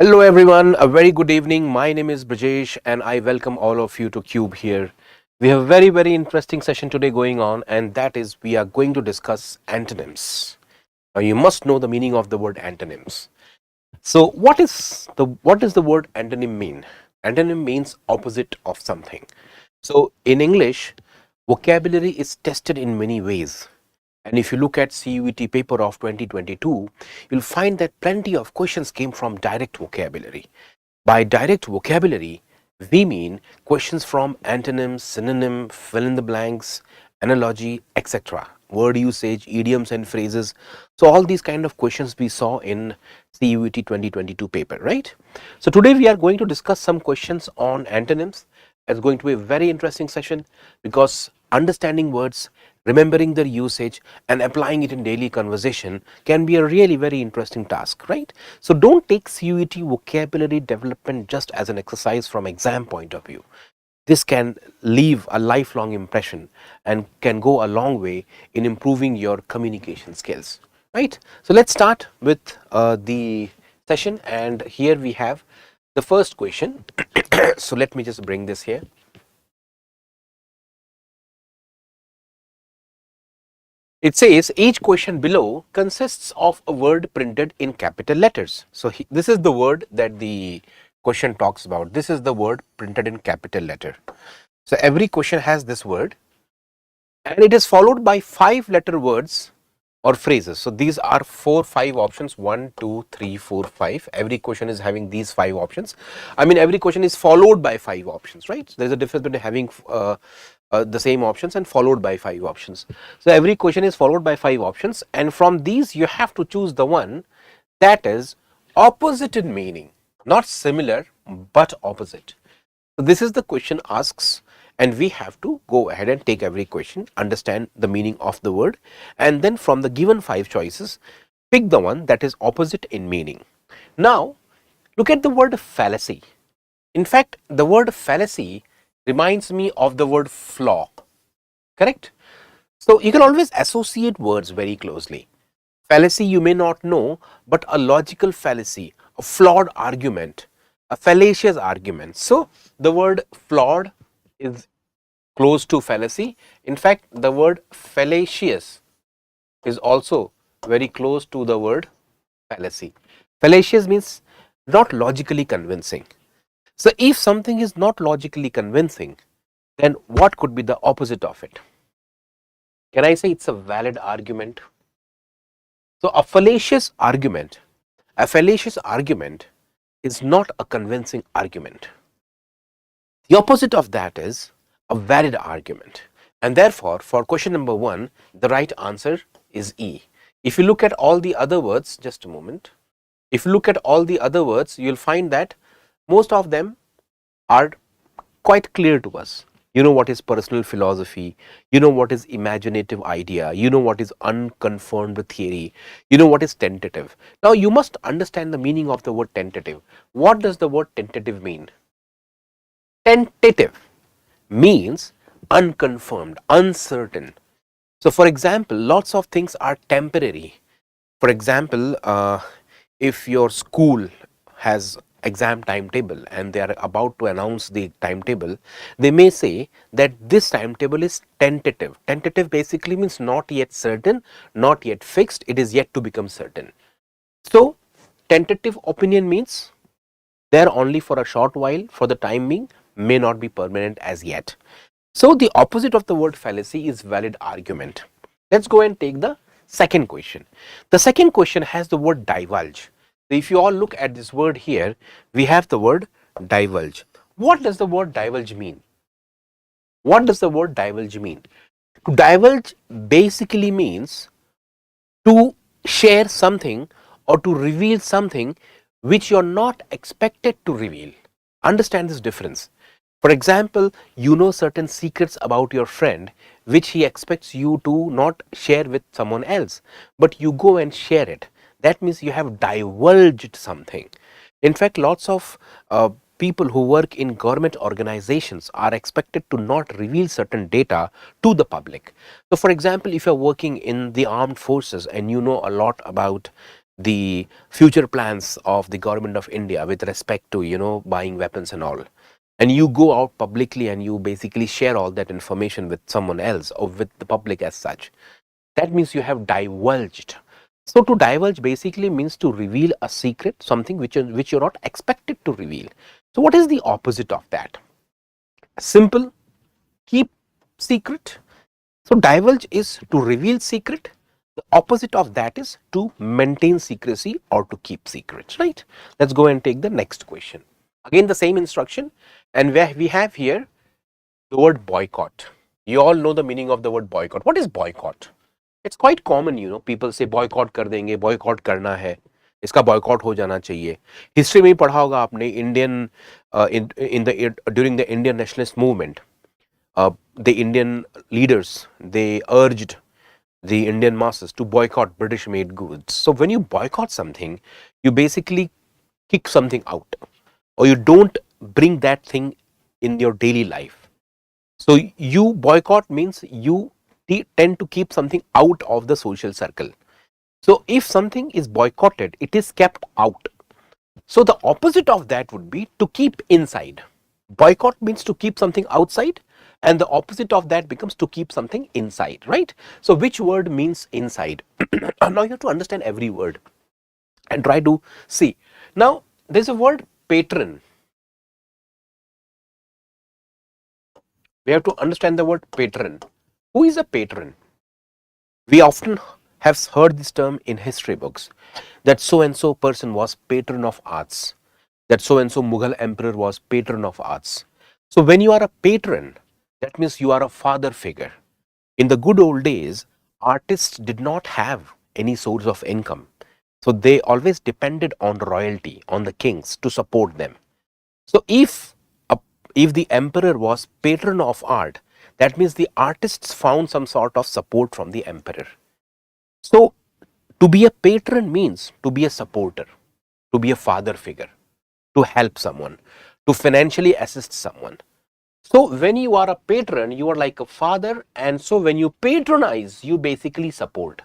Hello everyone, a very good evening. My name is Brijesh and I welcome all of you to Cube here. We have a very interesting session today going on, and that is we are going to discuss antonyms. Now you must know the meaning of the word antonyms. So what does the word antonym mean? Antonym means opposite of something. So in English, vocabulary is tested in many ways. And if you look at CUET paper of 2022, you'll find that plenty of questions came from direct vocabulary. By direct vocabulary, we mean questions from antonyms, synonym, fill in the blanks, analogy, etc. Word usage, idioms and phrases. So all these kind of questions we saw in CUET 2022 paper, right? So today we are going to discuss some questions on antonyms. It's going to be a very interesting session because understanding words, remembering their usage and applying it in daily conversation can be a really very interesting task, right? So don't take CUET vocabulary development just as an exercise from exam point of view. This can leave a lifelong impression and can go a long way in improving your communication skills, right? So let's start with the session, and here we have the first question. So let me just bring this here. It says each question below consists of a word printed in capital letters. So this is the word that the question talks about. This is the word printed in capital letter. So every question has this word, and it is followed by 5-letter words or phrases. So these are 5 options: 1, 2, 3, 4, 5. Every question is having these 5 options. I mean, every question is followed by 5 options, right? So there is a difference between having the same options and followed by 5 options. So every question is followed by 5 options, and from these you have to choose the one that is opposite in meaning, not similar but opposite. So this is the question asks, and we have to go ahead and take every question, understand the meaning of the word, and then from the given 5 choices, pick the one that is opposite in meaning. Now look at the word fallacy. In fact, the word fallacy reminds me of the word flaw, correct? So you can always associate words very closely. Fallacy you may not know, but a logical fallacy, a flawed argument, a fallacious argument. So the word flawed is close to fallacy. In fact, the word fallacious is also very close to the word fallacy. Fallacious means not logically convincing. So if something is not logically convincing, then what could be the opposite of it? Can I say it's a valid argument? So a fallacious argument is not a convincing argument. The opposite of that is a valid argument, and therefore for question number 1 the right answer is E. If you look at all the other words, just a moment, if you look at all the other words, you will find that most of them are quite clear to us. You know what is personal philosophy, you know what is imaginative idea, you know what is unconfirmed theory, you know what is tentative. Now you must understand the meaning of the word tentative. What does the word tentative mean? Tentative means unconfirmed, uncertain. So for example, lots of things are temporary. For example, if your school has exam timetable and they are about to announce the timetable, they may say that this timetable is tentative. Tentative basically means not yet certain, not yet fixed, it is yet to become certain. So tentative opinion means they are only for a short while, for the time being, may not be permanent as yet. So the opposite of the word fallacy is valid argument. Let's go and take the second question. The second question has the word divulge. So if you all look at this word here, we have the word divulge. What does the word divulge mean? What does the word divulge mean? To divulge basically means to share something or to reveal something which you are not expected to reveal. Understand this difference. For example, you know certain secrets about your friend which he expects you to not share with someone else, but you go and share it. That means you have divulged something. In fact, lots of people who work in government organizations are expected to not reveal certain data to the public. So for example, if you are working in the armed forces and you know a lot about the future plans of the government of India with respect to, buying weapons and all, and you go out publicly and you basically share all that information with someone else or with the public as such, that means you have divulged. So to divulge basically means to reveal a secret, something which you're not expected to reveal. So what is the opposite of that? Simple, keep secret. So divulge is to reveal secret. The opposite of that is to maintain secrecy or to keep secrets, right? Let's go and take the next question. Again the same instruction, and where we have here the word boycott. You all know the meaning of the word boycott. What is boycott? It's quite common, people say boycott कर देंगे, boycott करना है, इसका boycott हो जाना चाहिए. History में ही पढ़ा होगा आपने, during the Indian nationalist movement, the Indian leaders, they urged the Indian masses to boycott British made goods. So when you boycott something, you basically kick something out, or you don't bring that thing in your daily life. So you boycott means you tend to keep something out of the social circle. So if something is boycotted, it is kept out. So the opposite of that would be to keep inside. Boycott means to keep something outside, and the opposite of that becomes to keep something inside, right? So which word means inside? Now you have to understand every word and try to see. Now there's a word patron. We have to understand the word patron. Who is a patron? We often have heard this term in history books, that so and so person was patron of arts, that so and so Mughal emperor was patron of arts. So when you are a patron, that means you are a father figure. In the good old days, artists did not have any source of income, so they always depended on royalty, on the kings to support them. So if the emperor was patron of art, that means the artists found some sort of support from the emperor. So to be a patron means to be a supporter, to be a father figure, to help someone, to financially assist someone. So when you are a patron, you are like a father, and so when you patronize, you basically support.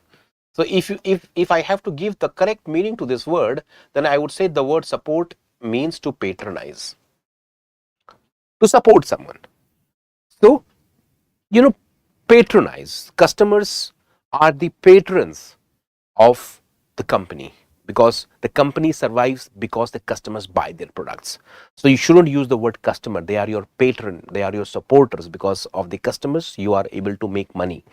So if I have to give the correct meaning to this word, then I would say the word support means to patronize, to support someone. So patronize. Customers are the patrons of the company, because the company survives because the customers buy their products. So you shouldn't use the word customer. They are your patron, they are your supporters. Because of the customers, you are able to make money.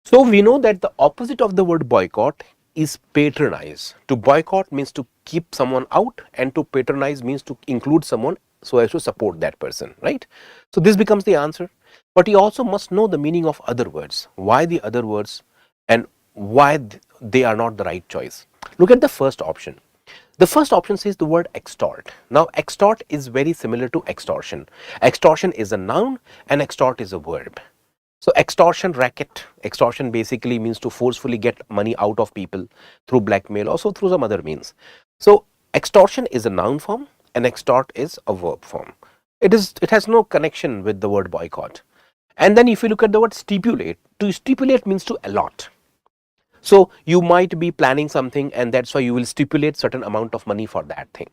So we know that the opposite of the word boycott is patronize. To boycott means to keep someone out, and to patronize means to include someone so as to support that person, right? So this becomes the answer. But you also must know the meaning of other words. Why the other words, and why they are not the right choice. Look at the first option. The first option says the word extort. Now extort is very similar to extortion. Extortion is a noun and extort is a verb. So extortion, racket, extortion basically means to forcefully get money out of people through blackmail, also through some other means. So extortion is a noun form and extort is a verb form. It has no connection with the word boycott. And then if you look at the word stipulate, to stipulate means to allot. So you might be planning something, and that's why you will stipulate certain amount of money for that thing.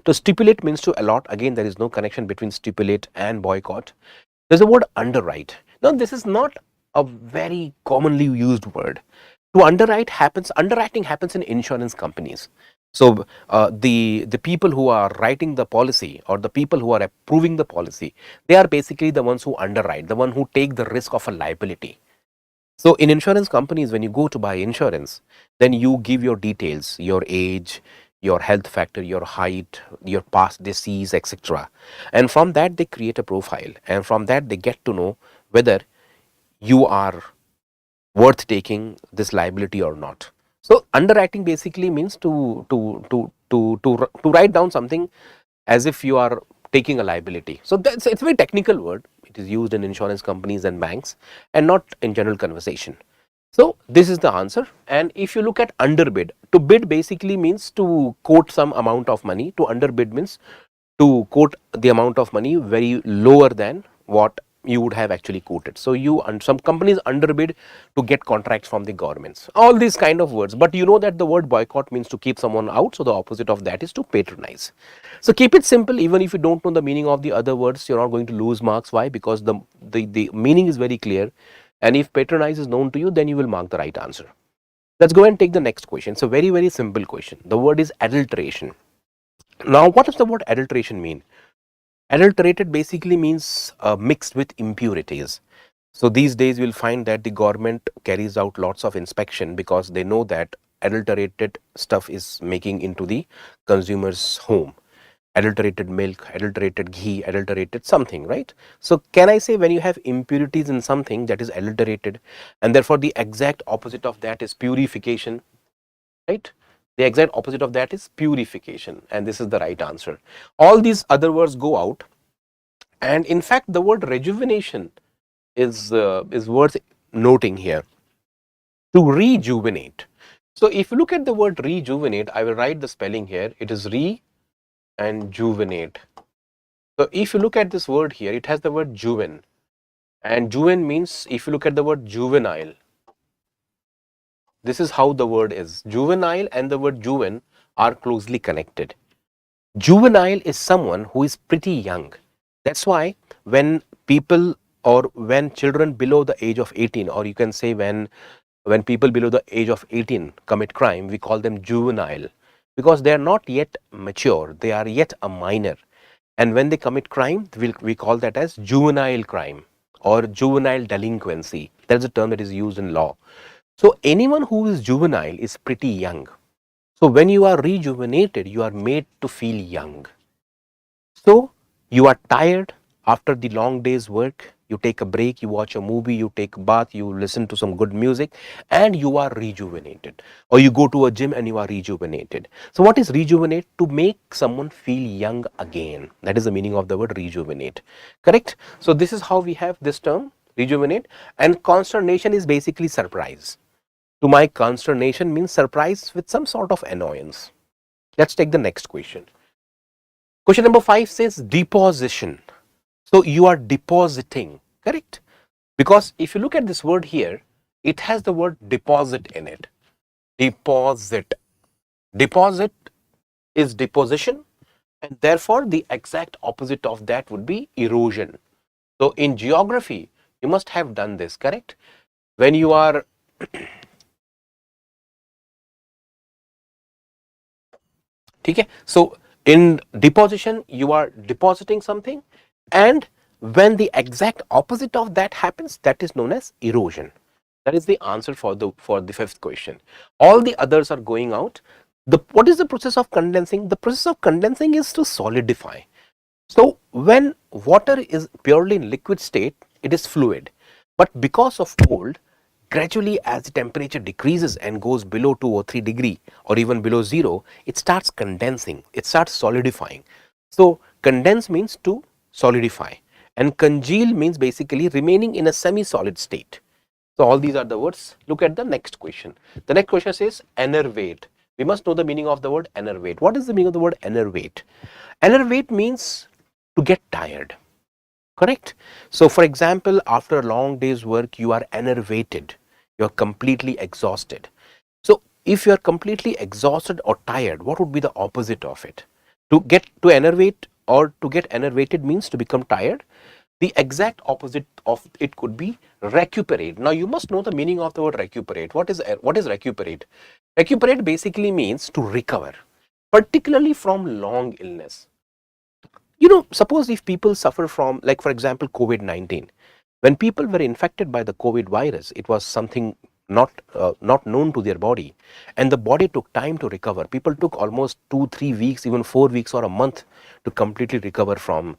To stipulate means to allot. Again, there is no connection between stipulate and boycott. There's a word underwrite. Now this is not a very commonly used word. To underwriting happens in insurance companies. So the people who are writing the policy, or the people who are approving the policy, they are basically the ones who underwrite, the one who take the risk of a liability. So in insurance companies, when you go to buy insurance, then you give your details, your age, your health factor, your height, your past disease, etc. And from that they create a profile, and from that they get to know whether you are worth taking this liability or not. So underwriting basically means to write down something as if you are taking a liability. So it's a very technical word. It is used in insurance companies and banks, and not in general conversation. So this is the answer. And if you look at underbid, to bid basically means to quote some amount of money. To underbid means to quote the amount of money very lower than what you would have actually quoted. So you and some companies underbid to get contracts from the governments. All these kind of words. But you know that the word boycott means to keep someone out. So the opposite of that is to patronize. So keep it simple. Even if you don't know the meaning of the other words, you're not going to lose marks. Why? Because the meaning is very clear. And if patronize is known to you, then you will mark the right answer. Let's go and take the next question. It's a very, very simple question. The word is adulteration. Now, what does the word adulteration mean? Adulterated basically means mixed with impurities. So these days you will find that the government carries out lots of inspection because they know that adulterated stuff is making into the consumer's home. Adulterated milk, adulterated ghee, adulterated something, right? So can I say when you have impurities in something, that is adulterated, and therefore the exact opposite of that is purification, right? The exact opposite of that is purification, and this is the right answer. All these other words go out, and in fact the word rejuvenation is worth noting here. To rejuvenate. So if you look at the word rejuvenate, I will write the spelling here. It is re and juvenate. So if you look at this word here, it has the word juven, and juven means, if you look at the word juvenile, this is how the word is. Juvenile and the word juven are closely connected. Juvenile is someone who is pretty young. That's why when people or when children below the age of 18, or you can say when people below the age of 18 commit crime, we call them juvenile, because they are not yet mature, they are yet a minor. And when they commit crime, we call that as juvenile crime or juvenile delinquency. That's a term that is used in law. So anyone who is juvenile is pretty young. So when you are rejuvenated, you are made to feel young. So you are tired after the long day's work, you take a break, you watch a movie, you take a bath, you listen to some good music, and you are rejuvenated. Or you go to a gym and you are rejuvenated. So what is rejuvenate? To make someone feel young again. That is the meaning of the word rejuvenate. Correct? So this is how we have this term, rejuvenate. And consternation is basically surprise. To my consternation means surprise with some sort of annoyance. Let's take the next question. Question number 5 says deposition. So you are depositing, correct? Because if you look at this word here, it has the word deposit in it. Deposit. Deposit is deposition, and therefore the exact opposite of that would be erosion. So in geography, you must have done this, correct? When you are okay, so in deposition, you are depositing something, and when the exact opposite of that happens, that is known as erosion. That is the answer for the 5th question. All the others are going out. What is the process of condensing? The process of condensing is to solidify. So when water is purely in liquid state, it is fluid, but because of cold, gradually as the temperature decreases and goes below 2 or 3 degree or even below 0, it starts condensing, it starts solidifying. So condense means to solidify, and congeal means basically remaining in a semi-solid state. So all these are the words. Look at the next question. The next question says enervate. We must know the meaning of the word enervate. What is the meaning of the word enervate? Enervate means to get tired. Correct? So for example, after a long day's work, you are enervated. You are completely exhausted. So if you are completely exhausted or tired, what would be the opposite of it? To enervate or to get enervated means to become tired. The exact opposite of it could be recuperate. Now you must know the meaning of the word recuperate. What is recuperate? Recuperate basically means to recover, particularly from long illness. You know, suppose if people suffer from, like for example, COVID-19, when people were infected by the COVID virus, it was something not known to their body, and the body took time to recover. People took almost 2-3 weeks, even 4 weeks or a month to completely recover from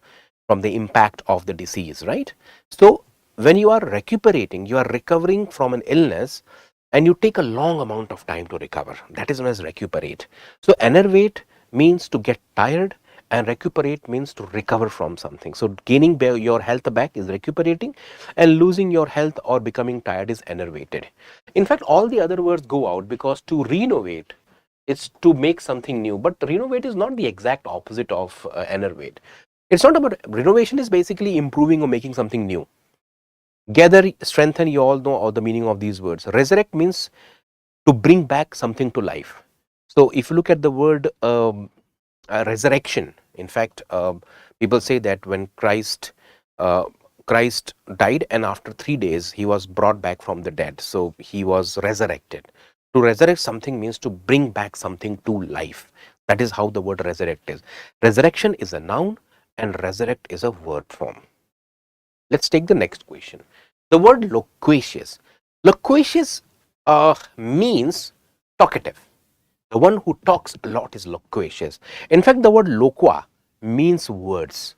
the impact of the disease, right? So when you are recuperating, you are recovering from an illness, and you take a long amount of time to recover. That is known as recuperate. So enervate means to get tired, and recuperate means to recover from something. So gaining your health back is recuperating, and losing your health or becoming tired is enervated. In fact, all the other words go out, because to renovate is to make something new, but renovate is not the exact opposite of enervate. It's not about renovation, is basically improving or making something new. Gather, strengthen, you all know all the meaning of these words. Resurrect means to bring back something to life. So if you look at the word resurrection, in fact, people say that when uh, Christ died, and after 3 days he was brought back from the dead. So he was resurrected. To resurrect something means to bring back something to life. That is how the word resurrect is. Resurrection is a noun and resurrect is a verb form. Let's take the next question. The word loquacious. Loquacious means talkative. The one who talks a lot is loquacious. In fact, the word loqua means words.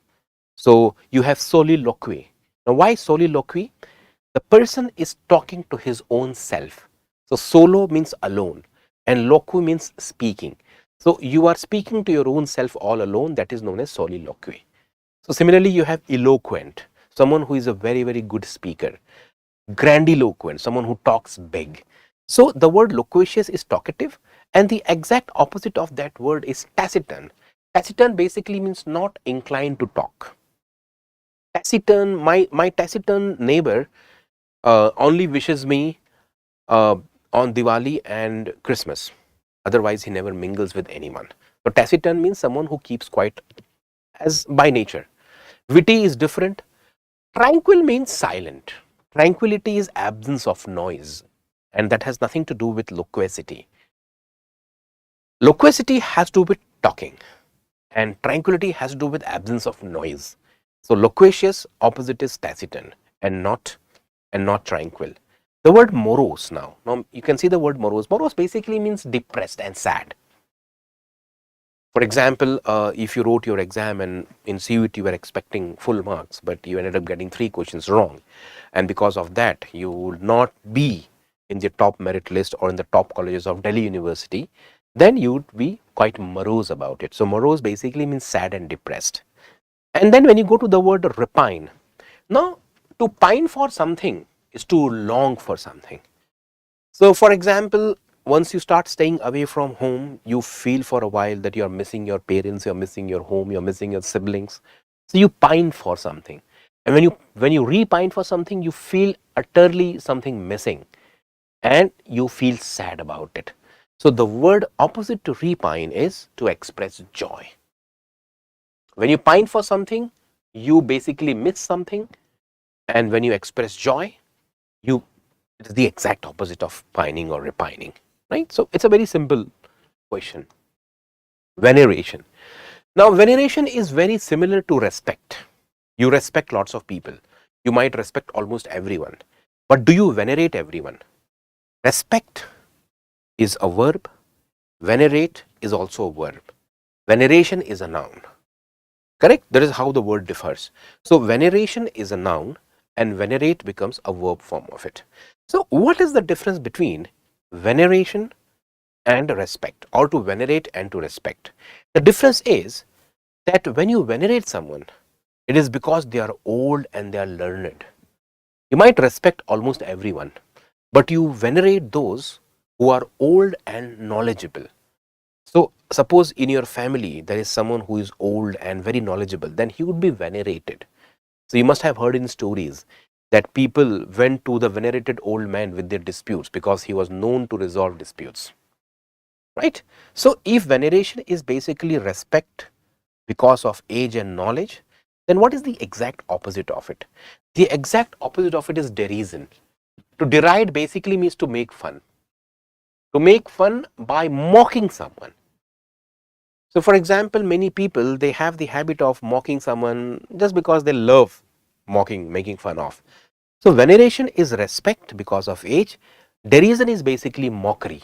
So you have soliloquy. Now, why soliloquy? The person is talking to his own self. So solo means alone and loqui means speaking. So you are speaking to your own self all alone. That is known as soliloquy. So similarly, you have eloquent, someone who is a very, very good speaker. Grandiloquent, someone who talks big. So the word loquacious is talkative, and the exact opposite of that word is taciturn. Taciturn basically means not inclined to talk. Taciturn, my taciturn neighbor only wishes me on Diwali and Christmas. Otherwise, he never mingles with anyone. So taciturn means someone who keeps quiet as by nature. Witty is different. Tranquil means silent. Tranquility is absence of noise, and that has nothing to do with loquacity. Loquacity has to do with talking, and tranquility has to do with absence of noise. So loquacious opposite is taciturn and not tranquil. The word morose now. Now you can see the word morose. Morose basically means depressed and sad. For example, if you wrote your exam and in CUET you were expecting full marks, but you ended up getting 3 questions wrong, and because of that you would not be in the top merit list or in the top colleges of Delhi University, then you would be quite morose about it. So morose basically means sad and depressed. And then when you go to the word repine, now to pine for something is to long for something. So for example, once you start staying away from home, you feel for a while that you're missing your parents, you're missing your home, you're missing your siblings. So you pine for something. And when you repine for something, you feel utterly something missing and you feel sad about it. So the word opposite to repine is to express joy. When you pine for something, you basically miss something, and when you express joy, you it is the exact opposite of pining or repining, right? So it's a very simple question. Veneration. Now, veneration is very similar to respect. You respect lots of people. You might respect almost everyone. But do you venerate everyone? Respect is a verb. Venerate is also a verb. Veneration is a noun. Correct? That is how the word differs. So veneration is a noun and venerate becomes a verb form of it. So what is the difference between veneration and respect, or to venerate and to respect? The difference is that when you venerate someone, it is because they are old and they are learned. You might respect almost everyone, but you venerate those who are old and knowledgeable. So suppose in your family there is someone who is old and very knowledgeable, then he would be venerated. So you must have heard in stories that people went to the venerated old man with their disputes because he was known to resolve disputes. Right? So if veneration is basically respect because of age and knowledge, then what is the exact opposite of it? The exact opposite of it is derision. To deride basically means to make fun. To make fun by mocking someone. So for example, many people, they have the habit of mocking someone just because they love mocking, making fun of. So veneration is respect because of age. Derision is basically mockery,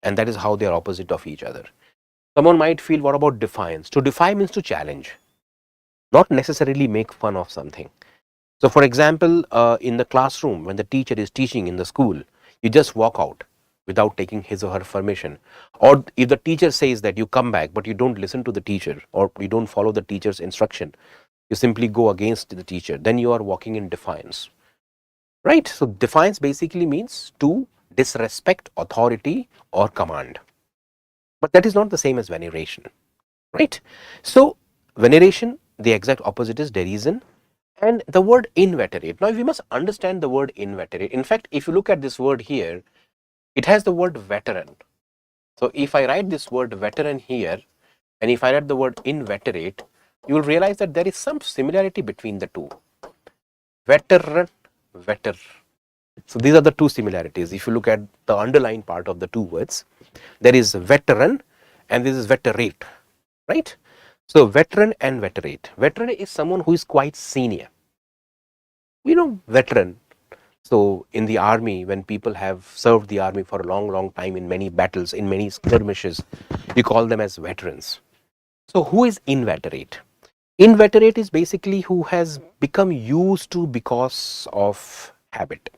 and that is how they are opposite of each other. Someone might feel, what about defiance? To defy means to challenge, not necessarily make fun of something. So for example, in the classroom, when the teacher is teaching in the school, you just walk out without taking his or her permission. Or if the teacher says that you come back, but you don't listen to the teacher or you don't follow the teacher's instruction, you simply go against the teacher, then you are walking in defiance. Right? So defiance basically means to disrespect authority or command. But that is not the same as veneration. Right? So veneration, the exact opposite is derision. And the word inveterate. Now we must understand the word inveterate. In fact, if you look at this word here, it has the word veteran. So if I write this word veteran here, and if I write the word inveterate, you will realize that there is some similarity between the two. Veteran, veter. So these are the two similarities. If you look at the underlying part of the two words, there is veteran and this is veterate, right? So veteran and veterate. Veteran is someone who is quite senior. Veteran. So in the army, when people have served the army for a long time in many battles, in many skirmishes, you call them as veterans. So who is inveterate? Inveterate is basically who has become used to because of habit,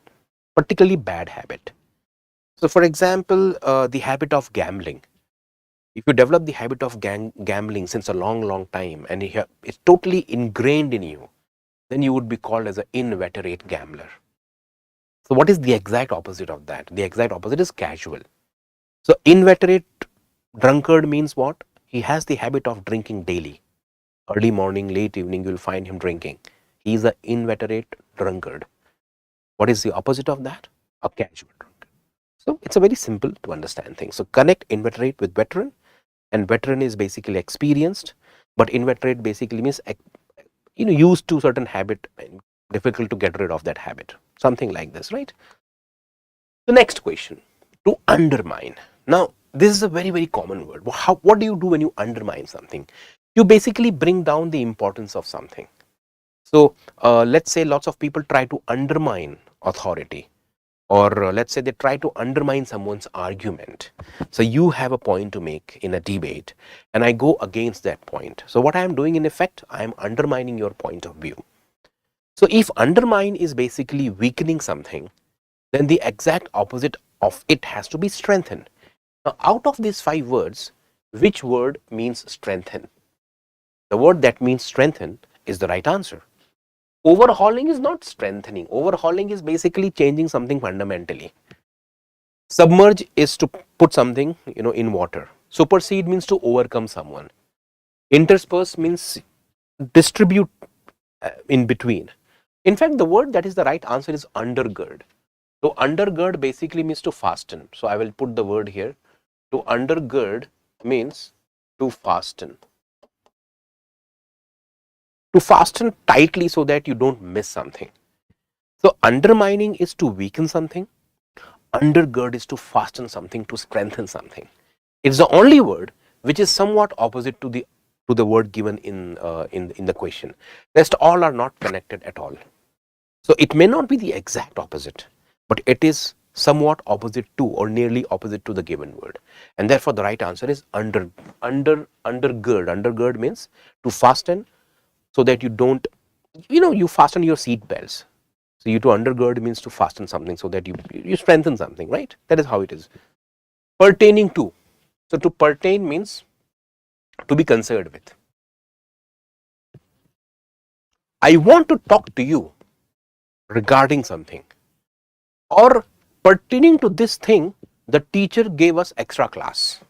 particularly bad habit. So for example, the habit of gambling. If you develop the habit of gambling since a long time and it's totally ingrained in you, then you would be called as an inveterate gambler. So what is the exact opposite of that? The exact opposite is casual. So inveterate drunkard means what? He has the habit of drinking daily. Early morning, late evening, you'll find him drinking. He is an inveterate drunkard. What is the opposite of that? A casual drunkard. So it's a very simple to understand thing. So connect inveterate with veteran, and veteran is basically experienced, but inveterate basically means used to certain habit and difficult to get rid of that habit. Something like this, right? The next question, to undermine. Now, this is a very common word. What do you do when you undermine something? You basically bring down the importance of something. So, let's say lots of people try to undermine authority, or let's say they try to undermine someone's argument. So, you have a point to make in a debate, and I go against that point. So, what I am doing in effect, I am undermining your point of view. So, if undermine is basically weakening something, then the exact opposite of it has to be strengthen. Now, out of these 5 words, which word means strengthen? The word that means strengthen is the right answer. Overhauling is not strengthening. Overhauling is basically changing something fundamentally. Submerge is to put something in water. Supersede means to overcome someone. Intersperse means distribute in between. In fact, the word that is the right answer is undergird. So undergird basically means to fasten. So I will put the word here. To undergird means to fasten. To fasten tightly so that you don't miss something. So undermining is to weaken something. Undergird is to fasten something, to strengthen something. It's the only word which is somewhat opposite to the word given in the question. Rest all are not connected at all. So it may not be the exact opposite, but it is somewhat opposite to or nearly opposite to the given word, and therefore the right answer is undergird. Undergird means to fasten so that you don't, you fasten your seat belts. So you to undergird means to fasten something so that you strengthen something, right? That is how it is. Pertaining to. So to pertain means to be concerned with. I want to talk to you regarding something, or pertaining to this thing, the teacher gave us extra class.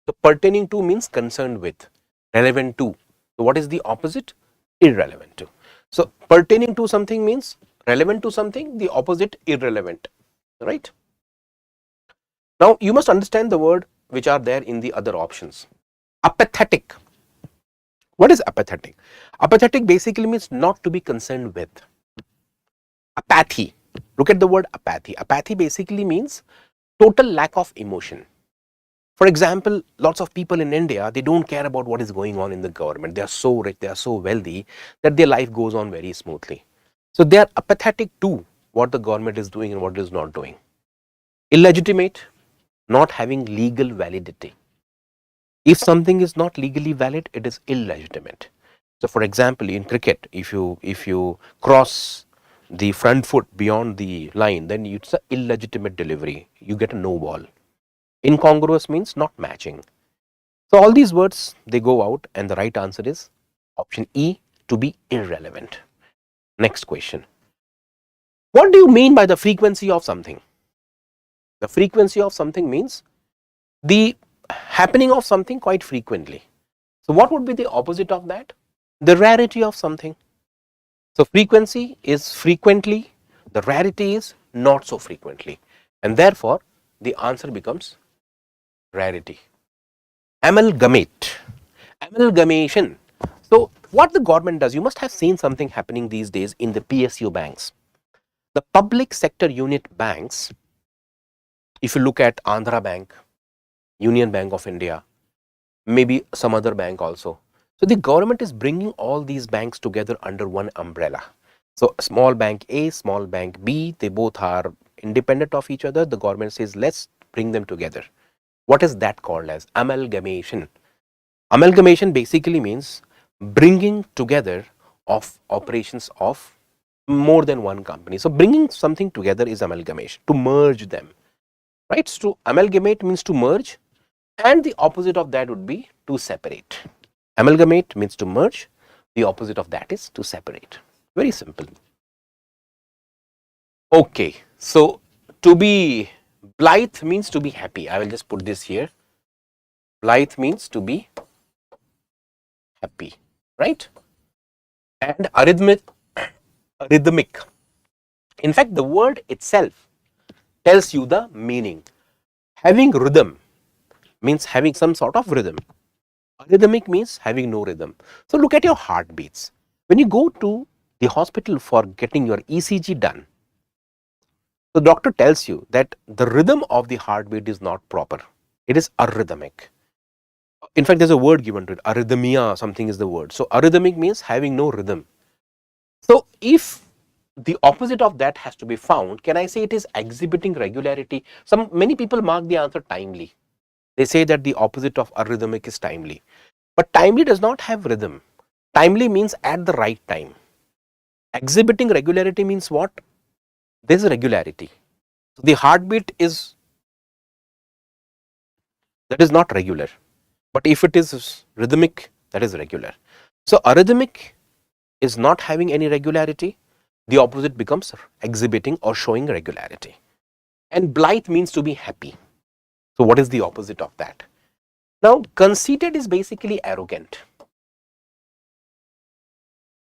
So pertaining to means concerned with, relevant to. So what is the opposite? Irrelevant to. So pertaining to something means relevant to something, the opposite irrelevant, right? Now you must understand the word which are there in the other options. Apathetic. What is apathetic? Apathetic basically means not to be concerned with. Apathy. Look at the word apathy. Apathy basically means total lack of emotion. For example, lots of people in India, they don't care about what is going on in the government. They are so rich, they are so wealthy that their life goes on very smoothly. So they are apathetic to what the government is doing and what it is not doing. Illegitimate, not having legal validity. If something is not legally valid, it is illegitimate. So for example, in cricket, if you cross the front foot beyond the line, then it's an illegitimate delivery. You get a no ball. Incongruous means not matching. So all these words, they go out, and the right answer is option E, to be irrelevant. Next question. What do you mean by the frequency of something? The frequency of something means the happening of something quite frequently. So what would be the opposite of that? The rarity of something. So frequency is frequently, the rarity is not so frequently, and therefore the answer becomes rarity. Amalgamate, amalgamation. So what the government does, you must have seen something happening these days in the PSU banks, the public sector unit banks. If you look at Andhra Bank, Union Bank of India, maybe some other bank also. So the government is bringing all these banks together under one umbrella. So small bank A, small bank B, they both are independent of each other. The government says, let's bring them together. What is that called as? Amalgamation. Amalgamation basically means bringing together of operations of more than one company. So bringing something together is amalgamation, to merge them, right? So to amalgamate means to merge, and the opposite of that would be to separate. Amalgamate means to merge, the opposite of that is to separate. Very simple. Okay, so to be blithe means to be happy. I will just put this here. Blithe means to be happy, right? And arrhythmic. In fact, the word itself tells you the meaning. Having rhythm means having some sort of rhythm. Arrhythmic means having no rhythm. So look at your heartbeats. When you go to the hospital for getting your ECG done, the doctor tells you that the rhythm of the heartbeat is not proper. It is arrhythmic. In fact, there's a word given to it, arrhythmia, something is the word. So arrhythmic means having no rhythm. So if the opposite of that has to be found, can I say it is exhibiting regularity? Many people mark the answer timely. They say that the opposite of arrhythmic is timely. But timely does not have rhythm. Timely means at the right time. Exhibiting regularity means what? There is a regularity. So the heartbeat is, that is not regular. But if it is rhythmic, that is regular. So arrhythmic is not having any regularity. The opposite becomes exhibiting or showing regularity. And blithe means to be happy. So what is the opposite of that? Now conceited is basically arrogant.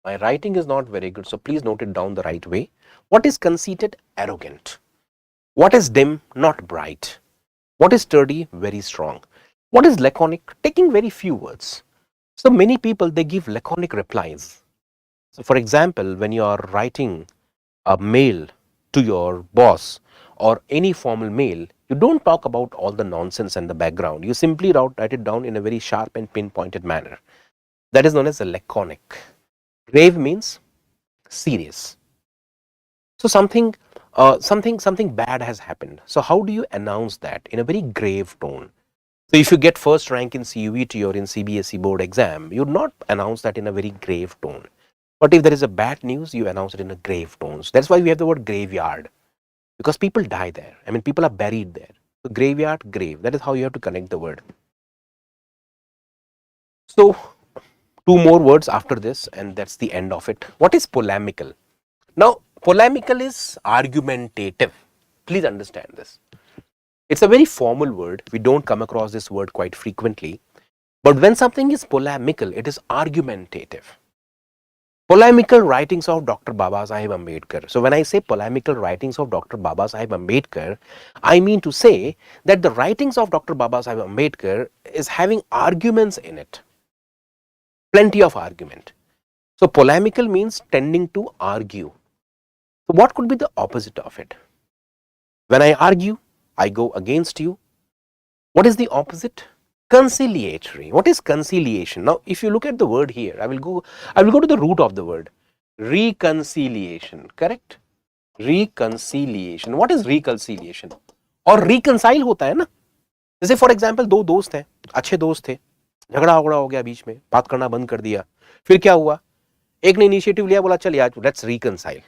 My writing is not very good, so please note it down the right way. What is conceited? Arrogant. What is dim? Not bright. What is sturdy? Very strong. What is laconic? Taking very few words. So many people, they give laconic replies. So for example, when you are writing a mail to your boss or any formal mail, you don't talk about all the nonsense and the background. You simply write it down in a very sharp and pinpointed manner. That is known as a laconic. Grave means serious. So something bad has happened. So how do you announce that? In a very grave tone. So if you get first rank in CUET or in CBSE board exam, you would not announce that in a very grave tone. But if there is a bad news, you announce it in a grave tones. That's why we have the word graveyard, because people die there. I mean, people are buried there. So graveyard, grave, that is how you have to connect the word. So two more words after this, and that's the end of it. What is polemical? Now, polemical is argumentative. Please understand this. It's a very formal word. We don't come across this word quite frequently. But when something is polemical, it is argumentative. Polemical writings of Dr. Babasaheb Ambedkar. So when I say polemical writings of Dr. Babasaheb Ambedkar, I mean to say that the writings of Dr. Babasaheb Ambedkar is having arguments in it. Plenty of argument. So polemical means tending to argue. So what could be the opposite of it? When I argue, I go against you. What is the opposite? Conciliatory. What is conciliation? Now, if you look at the word here, I will go to the root of the word. Reconciliation, correct? Reconciliation. What is reconciliation? और reconcile होता है ना, जैसे for example दो दोस्त हैं, अच्छे दोस्त थे, झगड़ा वगड़ा हो गया बीच में, बात करना बंद कर दिया, फिर क्या हुआ, एक ने इनिशिएटिव लिया, बोला चल यार लेट्स रिकंसाइल,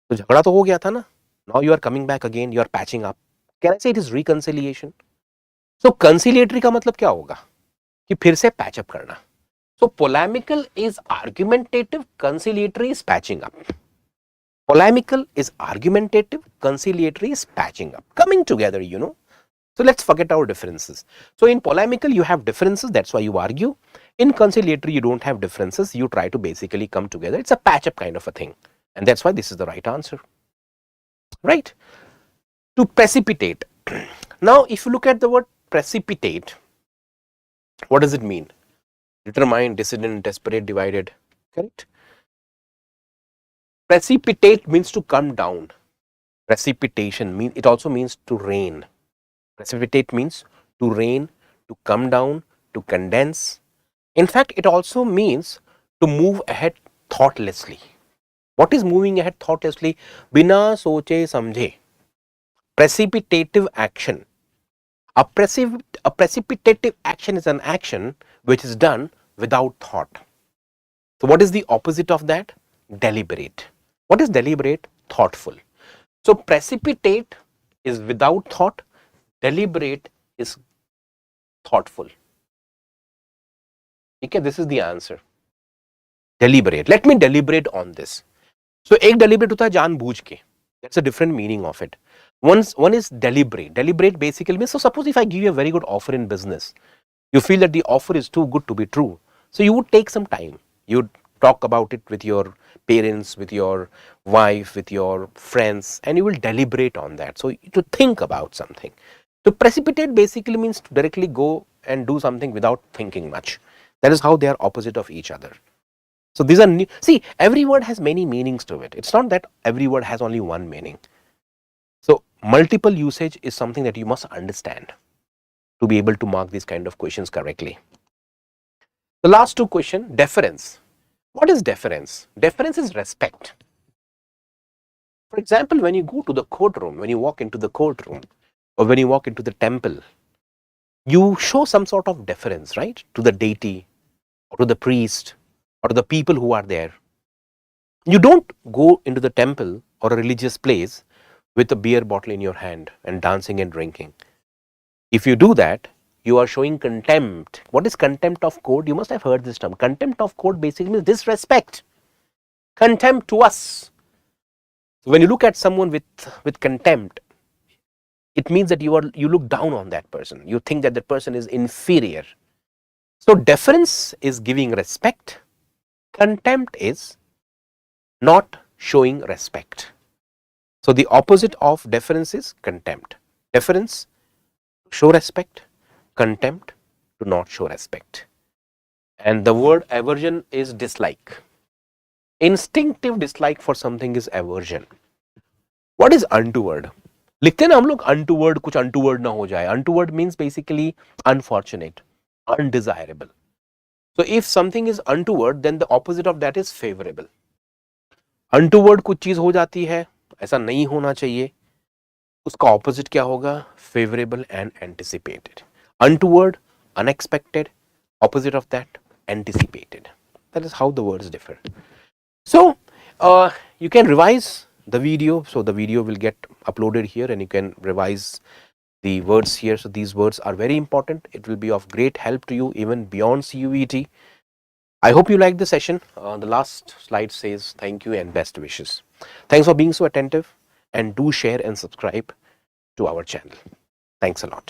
तो झगड़ा तो हो गया था ना, now you are coming back again, you are patching up, can I say it is reconciliation? So conciliatory का मतलब क्या होगा कि फिर से पैचअप करना. So polemical is argumentative, conciliatory is patching up. Polemical is argumentative, conciliatory is patching up, coming together, you know. So let's forget our differences. So in polemical you have differences, that's why you argue. In conciliatory, you don't have differences. You try to basically come together. It's a patch up kind of a thing. And that's why this is the right answer. Right? To precipitate. Now, if you look at the word precipitate, what does it mean? Determined, dissident, desperate, divided. Correct? Precipitate means to come down. Precipitation means, it also means to rain. Precipitate means to rain, to come down, to condense. In fact, it also means to move ahead thoughtlessly. What is moving ahead thoughtlessly? Bina soche samjhe. Precipitative action. A precipitative action is an action which is done without thought. So, what is the opposite of that? Deliberate. What is deliberate? Thoughtful. So, precipitate is without thought, deliberate is thoughtful. Okay, this is the answer. Deliberate. Let me deliberate on this. So, एक deliberate होता है जानबूझ के. That's a different meaning of it. One is deliberate. Deliberate basically means, so suppose if I give you a very good offer in business, you feel that the offer is too good to be true. So, you would take some time. You would talk about it with your parents, with your wife, with your friends, and you will deliberate on that. So, to think about something. To precipitate basically means to directly go and do something without thinking much. That is how they are opposite of each other. So, these are new. See, every word has many meanings to it. It's not that every word has only one meaning. So, multiple usage is something that you must understand to be able to mark these kind of questions correctly. The last two questions, deference. What is deference? Deference is respect. For example, when you go to the courtroom, when you walk into the courtroom, or when you walk into the temple, you show some sort of deference, right? To the deity, or to the priest, or to the people who are there. You don't go into the temple or a religious place with a beer bottle in your hand and dancing and drinking. If you do that, you are showing contempt. What is contempt of court? You must have heard this term. Contempt of court basically means disrespect, contempt to us. So when you look at someone with contempt, it means that you look down on that person. You think that the person is inferior. So deference is giving respect. Contempt is not showing respect. So the opposite of deference is contempt. Deference, show respect. Contempt, to not show respect. And the word aversion is dislike. Instinctive dislike for something is aversion. What is untoward? लिखते हैं ना हम लोग untoward, कुछ untoward ना हो जाए. Untoward means basically unfortunate, undesirable. So if something is untoward, then the opposite of that is favorable. Untoward कुछ चीज हो जाती है, ऐसा नहीं होना चाहिए, उसका opposite क्या होगा? Favorable and anticipated. Untoward, unexpected, opposite of that, anticipated. That is how the words differ. So you can revise the video. So the video will get uploaded here and you can revise the words here. So these words are very important. It will be of great help to you even beyond CUET. I hope you liked the session. The last slide says thank you and best wishes. Thanks for being so attentive, and do share and subscribe to our channel. Thanks a lot.